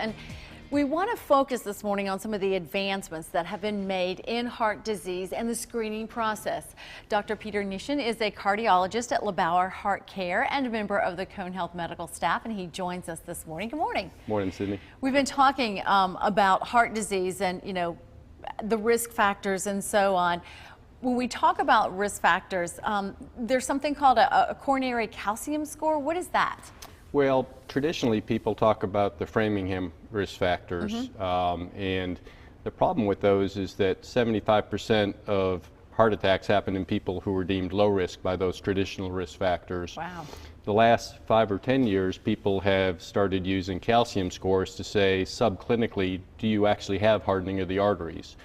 And we want to focus this morning on some of the advancements that have been made in heart disease and the screening process. Dr. Peter Nishan is a cardiologist at LeBauer HeartCare and a member of the Cone Health medical staff, and he joins us this morning. Good morning. Morning, Sydney. We've been talking about heart disease and, the risk factors and so on. When we talk about risk factors, there's something called a coronary calcium score. What is that? Well, traditionally people talk about the Framingham risk factors, and the problem with those is that 75% of heart attacks happen in people who are deemed low risk by those traditional risk factors. Wow. The last 5 or 10 years, people have started using calcium scores to say subclinically, do you actually have hardening of the arteries?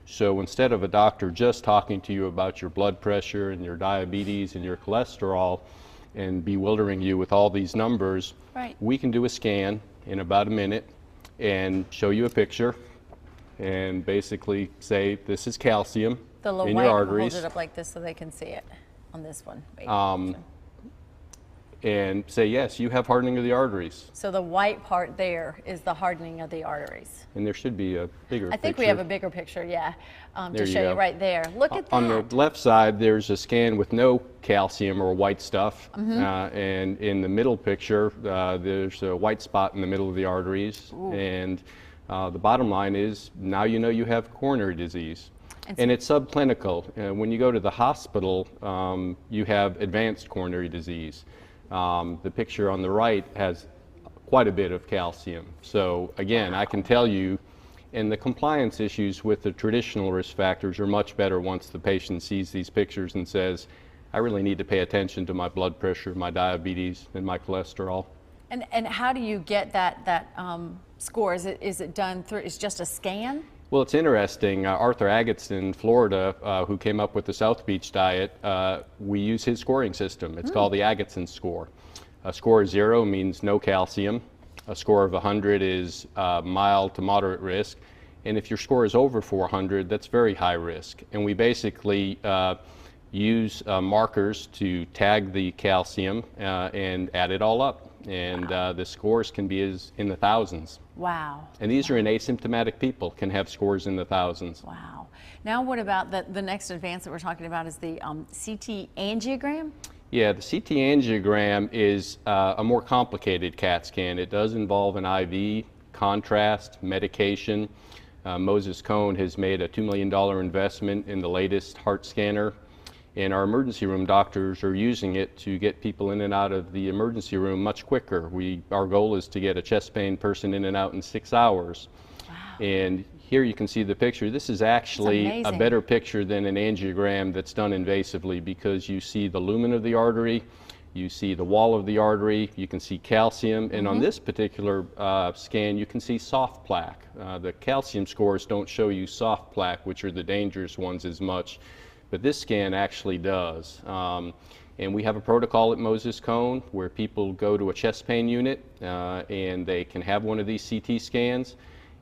So instead of a doctor just talking to you about your blood pressure and your diabetes and your cholesterol and bewildering you with all these numbers, we can do a scan in about a minute and show you a picture and basically say this is calcium in your arteries. Hold it up like this so they can see it on this one. And say, yes, you have hardening of the arteries. So the white part there is the hardening of the arteries. And there should be a bigger picture. I think we have a bigger picture, yeah, to show you right there. Look at that. On the left side, there's a scan with no calcium or white stuff. And in the middle picture, there's a white spot in the middle of the arteries. Ooh. And the bottom line is, now you know you have coronary disease. And it's subclinical. When you go to the hospital, you have advanced coronary disease. The picture on the right has quite a bit of calcium. So again, I can tell you, and the compliance issues with the traditional risk factors are much better once the patient sees these pictures and says, I really need to pay attention to my blood pressure, my diabetes, and my cholesterol. And how do you get that score? Is it done through, is just a scan? Well, it's interesting. Arthur Agatston in Florida, who came up with the South Beach diet, we use his scoring system. It's called the Agatston score. A score of 0 means no calcium. A score of 100 is mild to moderate risk. And if your score is over 400, that's very high risk. And we basically use markers to tag the calcium and add it all up. And the scores can be in the thousands. Wow. And these are in asymptomatic people, can have scores in the thousands. Wow. Now what about the next advance that we're talking about is the CT angiogram? Yeah, the CT angiogram is a more complicated CAT scan. It does involve an IV, contrast, medication. Moses Cone has made a $2 million investment in the latest heart scanner. And our emergency room doctors are using it to get people in and out of the emergency room much quicker. Our goal is to get a chest pain person in and out in 6 hours. Wow. And here you can see the picture. This is actually a better picture than an angiogram that's done invasively, because you see the lumen of the artery, you see the wall of the artery, you can see calcium, and on this particular scan you can see soft plaque. The calcium scores don't show you soft plaque, which are the dangerous ones, as much. But this scan actually does. And we have a protocol at Moses Cone where people go to a chest pain unit and they can have one of these CT scans.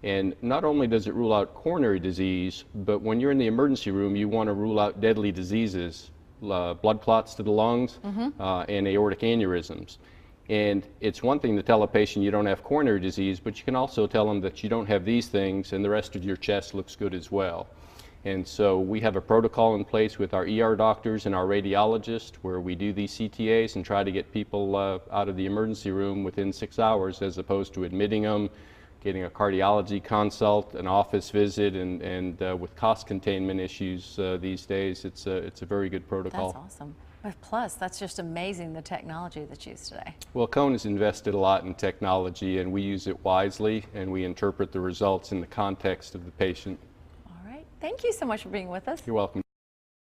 And not only does it rule out coronary disease, but when you're in the emergency room, you want to rule out deadly diseases, blood clots to the lungs and aortic aneurysms. And it's one thing to tell a patient you don't have coronary disease, but you can also tell them that you don't have these things and the rest of your chest looks good as well. And so we have a protocol in place with our ER doctors and our radiologist where we do these CTAs and try to get people out of the emergency room within 6 hours, as opposed to admitting them, getting a cardiology consult, an office visit, and with cost containment issues these days, it's a very good protocol. That's awesome. Plus, that's just amazing, the technology that's used today. Well, Cone has invested a lot in technology, and we use it wisely, and we interpret the results in the context of the patient. Thank you so much for being with us. You're welcome.